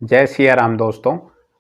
जय सिया राम दोस्तों।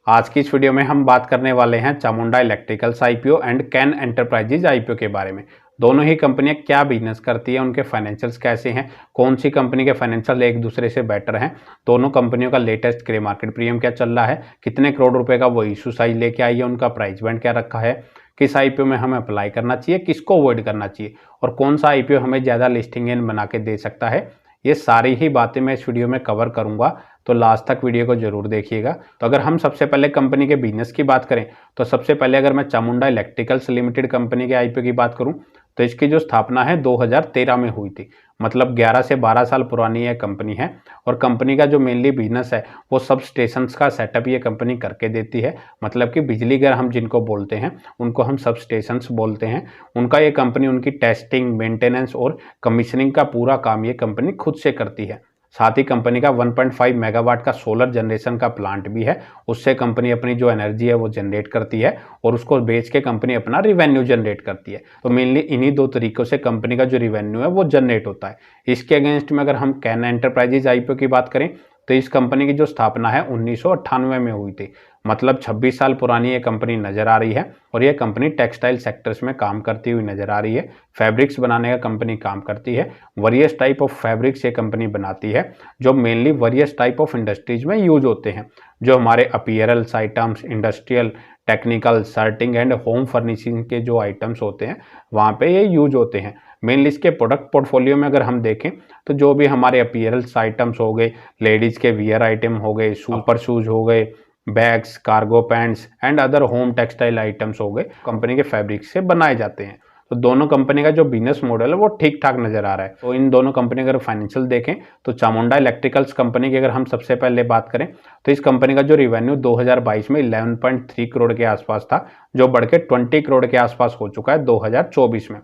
आज की इस वीडियो में हम बात करने वाले हैं Chamunda electricals IPO and can enterprises IPO के बारे में। दोनों ही कंपनियां क्या बिजनेस करती है, उनके फाइनेंशियल्स कैसे हैं, कौन सी कंपनी के फाइनेंशियल एक दूसरे से बेटर हैं, दोनों कंपनियों का लेटेस्ट ग्रे मार्केट प्रीमियम क्या चल रहा है, कितने करोड़ रुपए का वो इशू साइज लेके आई है, उनका प्राइस बैंड क्या रखा है, किस आईपीओ में हमें अप्लाई करना चाहिए, किसको अवॉइड करना चाहिए और कौन सा आईपीओ हमें ज़्यादा लिस्टिंग इन बना के दे सकता है। ये सारी ही बातें मैं इस वीडियो में कवर करूंगा, तो लास्ट तक वीडियो को जरूर देखिएगा। तो अगर हम सबसे पहले कंपनी के बिजनेस की बात करें तो सबसे पहले अगर मैं चामुंडा इलेक्ट्रिकल्स लिमिटेड कंपनी के आईपीओ की बात करूं तो इसकी जो स्थापना है 2013 में हुई थी। मतलब 11 से 12 साल पुरानी यह कंपनी है और कंपनी का जो मेनली बिजनेस है वो सब स्टेशंस का सेटअप ये कंपनी करके देती है। मतलब कि बिजली घर हम जिनको बोलते हैं उनको हम सब स्टेशंस बोलते हैं। उनका ये कंपनी उनकी टेस्टिंग, मेंटेनेंस और कमीशनिंग का पूरा काम ये कंपनी खुद से करती है। साथ ही कंपनी का 1.5 मेगावाट का सोलर जनरेशन का प्लांट भी है। उससे कंपनी अपनी जो एनर्जी है वो जनरेट करती है और उसको बेच के कंपनी अपना रिवेन्यू जनरेट करती है। तो मेनली इन्हीं दो तरीकों से कंपनी का जो रिवेन्यू है वो जनरेट होता है। इसके अगेंस्ट में अगर हम कैन एंटरप्राइजेज आईपीओ की बात करें तो इस कंपनी की जो स्थापना है 1998 में हुई थी। मतलब 26 साल पुरानी ये कंपनी नजर आ रही है और ये कंपनी टेक्सटाइल सेक्टर्स में काम करती हुई नजर आ रही है। फैब्रिक्स बनाने का कंपनी काम करती है। वेरियस टाइप ऑफ फैब्रिक्स ये कंपनी बनाती है जो mainly various type of industries में यूज होते हैं। जो हमारे apparels items, industrial, technical, shirting and home furnishing के जो आइटम्स होते हैं वहाँ पे ये यूज होते हैं। मेनली इसके प्रोडक्ट पोर्टफोलियो में अगर हम देखें तो जो भी हमारे अपीयरल्स आइटम्स हो गए, लेडीज के वियर आइटम हो गए, अपर शूज हो गए, bags, cargo pants and other home textile items हो गए, कंपनी के फैब्रिक से बनाए जाते हैं। तो दोनों कंपनी का जो बिजनेस मॉडल है वो ठीक ठाक नजर आ रहा है। तो इन दोनों कंपनी अगर फाइनेंशियल देखें तो चामुंडा इलेक्ट्रिकल्स कंपनी की अगर हम सबसे पहले बात करें तो इस कंपनी का जो रिवेन्यू 2022 में 11.3 करोड़ के आसपास था, जो बढ़ के 20 करोड़ के आसपास हो चुका है 2024 में।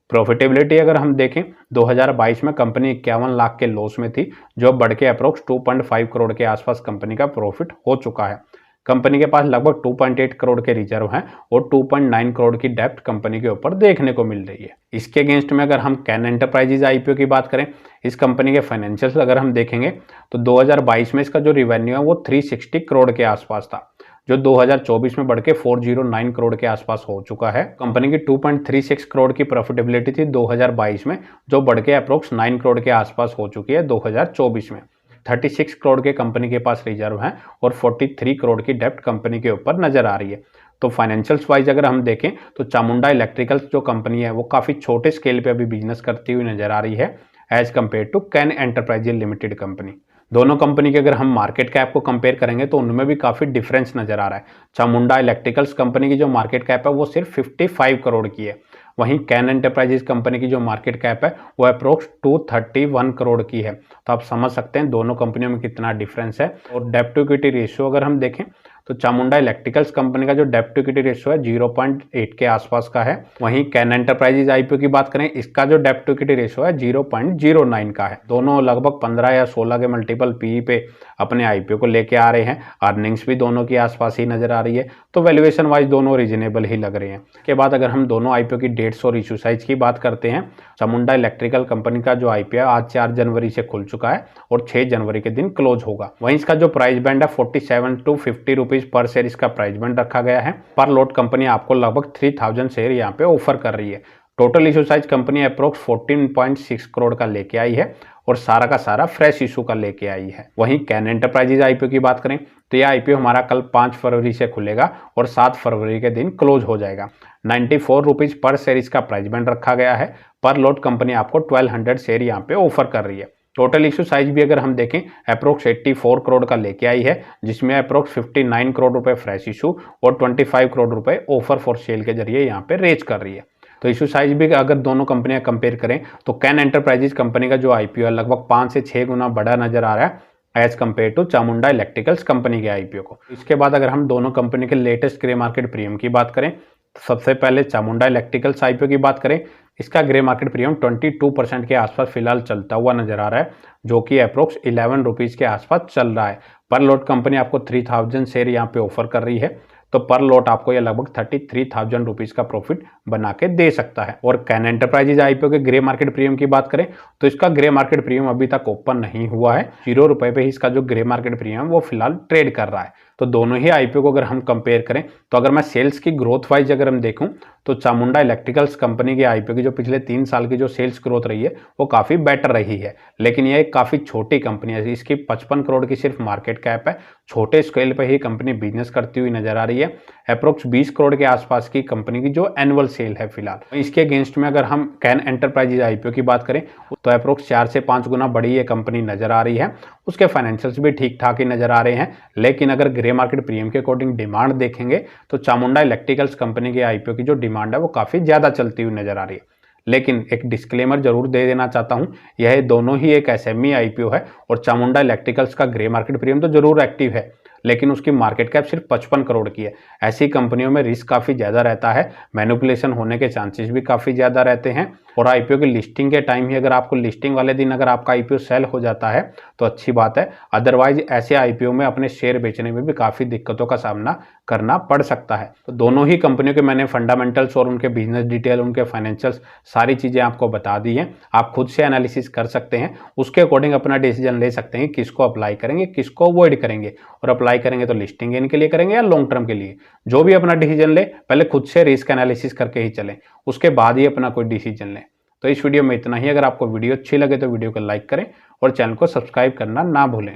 प्रॉफिटेबिलिटी अगर हम देखें 2022 में कंपनी 51 लाख के लॉस में थी, जो बढ़ के अप्रोक्स 2.5 करोड़ के आसपास कंपनी का प्रॉफिट हो चुका है। कंपनी के पास लगभग 2.8 करोड़ के रिजर्व हैं और 2.9 करोड़ की डेप्ट कंपनी के ऊपर देखने को मिल रही है। इसके अगेंस्ट में अगर हम कैन एंटरप्राइजेज आईपीओ की बात करें, इस कंपनी के फाइनेंशियल्स अगर हम देखेंगे तो 2022 में इसका जो रिवेन्यू है वो 360 करोड़ के आसपास था, जो 2024 में बढ़ के 409 करोड़ के आसपास हो चुका है। कंपनी की 2.36 करोड़ की प्रॉफिटेबिलिटी थी 2022 में, जो बढ़ के अप्रोक्स 9 करोड़ के आसपास हो चुकी है 2024 में। 36 करोड़ के कंपनी के पास रिजर्व हैं और 43 करोड़ की डेप्ट कंपनी के ऊपर नजर आ रही है। तो फाइनेंशियल्स वाइज अगर हम देखें तो चामुंडा इलेक्ट्रिकल्स जो कंपनी है वो काफ़ी छोटे स्केल पे अभी बिजनेस करती हुई नजर आ रही है as compared to Ken enterprises limited company. दोनों कंपनी के अगर हम मार्केट कैप को कंपेयर करेंगे तो उनमें भी काफ़ी डिफरेंस नजर आ रहा है। चामुंडा इलेक्ट्रिकल्स कंपनी की जो मार्केट कैप है वो सिर्फ 55 करोड़ की है। वहीं कैन एंटरप्राइजेज कंपनी की जो मार्केट कैप है वो अप्रोक्स 231 करोड़ की है। तो आप समझ सकते हैं दोनों कंपनियों में कितना डिफरेंस है। और डेब्ट टू इक्विटी रेशियो अगर हम देखें तो चामुंडा इलेक्ट्रिकल्स कंपनी का जो डेब्ट टू इक्विटी रेशियो है 0.8 के आसपास का है। वहीं कैन एंटरप्राइजेज आईपीओ की बात करें, इसका जो डेब्ट टू इक्विटी रेशियो है 0.09 का है। दोनों लगभग 15 या 16 के मल्टीपल पीई पे अपने आईपीओ को लेके आ रहे हैं। अर्निंग्स भी दोनों के आसपास ही नजर आ रही है, तो वैल्यूएशन वाइज दोनों रीजनेबल ही लग रहे हैं। के बाद अगर हम दोनों आईपीओ की डेट्स और इशू साइज की बात करते हैं, चामुंडा इलेक्ट्रिकल कंपनी का जो आईपीओ आज 4 जनवरी से खुल चुका है और 6 जनवरी के दिन क्लोज होगा। वहीं इसका जो प्राइस बैंड है 47 टू 50 रुपीज पर शेयर इसका प्राइस बैंड रखा गया है। पर लॉट कंपनी आपको लगभग 3000 शेयर यहाँ पे ऑफर कर रही है। Total issue size company approx 14.6 crore का लेके आई है और सारा का सारा फ्रेश इशू का लेके आई है। वहीं कैन एंटरप्राइजेज आईपीओ की बात करें तो यह आईपीओ हमारा कल 5 फरवरी से खुलेगा और 7 फरवरी के दिन क्लोज हो जाएगा। 94 रुपीज पर शेयर इसका प्राइस बैंड रखा गया है। पर लॉट कंपनी आपको 1200 शेयर यहाँ पे ऑफर कर रही है। टोटल इशू साइज भी अगर हम देखें अप्रोक्स 84 करोड़ का लेके आई है, जिसमें अप्रोक्स 59 करोड़ रुपए फ्रेश इशू और 25 करोड़ रुपए ऑफर फॉर सेल के जरिए यहाँ पे रेज कर रही है। तो इशू साइज भी अगर दोनों कंपनियां कंपेयर करें तो कैन एंटरप्राइजेज कंपनी का जो आईपीओ है लगभग 5 से 6 गुना बड़ा नजर आ रहा है as compared to Chamunda electricals company के आईपीओ को। इसके बाद अगर हम दोनों कंपनी के लेटेस्ट ग्रे मार्केट प्रीमियम की बात करें तो सबसे पहले चामुंडा इलेक्ट्रिकल्स आईपीओ की बात करें इसका ग्रे मार्केट प्रीमियम 22% के आसपास फिलहाल चलता हुआ नजर आ रहा है, जो कि अप्रोक्स 11 रुपीज़ के आसपास चल रहा है। पर लॉट कंपनी आपको 3000 शेयर यहाँ पे ऑफर कर रही है, तो पर लॉट आपको ये लगभग 33,000 रुपीज़ का प्रॉफिट बना के दे सकता है। और कैन एंटरप्राइजेज आईपीओ के ग्रे मार्केट प्रीमियम की बात करें तो इसका ग्रे मार्केट प्रीमियम अभी तक ओपन नहीं हुआ है। 0 रुपए पे ही इसका जो ग्रे मार्केट प्रीमियम वो फिलहाल ट्रेड कर रहा है। तो दोनों ही आईपीओ को अगर हम कंपेयर करें तो अगर मैं सेल्स की ग्रोथ वाइज अगर हम देखूं तो चामुंडा इलेक्ट्रिकल्स कंपनी के आईपीओ की जो पिछले 3 साल की जो सेल्स ग्रोथ रही है वो काफ़ी बेटर रही है। लेकिन यह एक काफ़ी छोटी कंपनी है, इसकी 55 करोड़ की सिर्फ मार्केट कैप है। छोटे स्केल पर ही कंपनी बिजनेस करती हुई नजर आ रही है। अप्रोक्स 20 करोड़ के आसपास की कंपनी की जो एनुअल सेल है फिलहाल। इसके अगेंस्ट में अगर हम कैन एंटरप्राइजेज आईपीओ की बात करें तो अप्रोक्स 4 से 5 गुना बड़ी ये कंपनी नजर आ रही है। उसके फाइनेंशियल्स भी ठीक ठाक ही नजर आ रहे हैं। लेकिन अगर ग्रे मार्केट प्रीमियम के अकॉर्डिंग डिमांड देखेंगे तो चामुंडा इलेक्ट्रिकल्स कंपनी के आईपीओ की जो डिमांड है वो काफ़ी ज़्यादा चलती हुई नजर आ रही है। लेकिन एक डिस्क्लेमर जरूर दे देना चाहता हूं, यह दोनों ही एक एसएमई आईपीओ है और चामुंडा इलेक्ट्रिकल्स का ग्रे मार्केट प्रीमियम तो जरूर एक्टिव है, लेकिन उसकी मार्केट कैप सिर्फ 55 करोड़ की है। ऐसी कंपनियों में रिस्क काफ़ी ज़्यादा रहता है, मैनिपुलेशन होने के चांसेस भी काफ़ी ज़्यादा रहते हैं। और आईपीओ की लिस्टिंग के टाइम ही अगर आपको लिस्टिंग वाले दिन अगर आपका आईपीओ सेल हो जाता है तो अच्छी बात है, अदरवाइज ऐसे आईपीओ में अपने शेयर बेचने में भी काफ़ी दिक्कतों का सामना करना पड़ सकता है। तो दोनों ही कंपनियों के मैंने फंडामेंटल्स और उनके बिजनेस डिटेल, उनके फाइनेंशियल्स सारी चीज़ें आपको बता दी हैं। आप खुद से एनालिसिस कर सकते हैं, उसके अकॉर्डिंग अपना डिसीजन ले सकते हैं किसको अप्लाई करेंगे, किसको अवॉइड करेंगे। और अप्लाई करेंगे तो लिस्टिंग गेन के लिए करेंगे या लॉन्ग टर्म के लिए। जो भी अपना डिसीजन ले पहले खुद से रिस्क एनालिसिस करके ही चलें, उसके बाद ही अपना कोई डिसीजन लें। तो इस वीडियो में इतना ही। अगर आपको वीडियो अच्छी लगे तो वीडियो को लाइक करें और चैनल को सब्सक्राइब करना ना भूलें।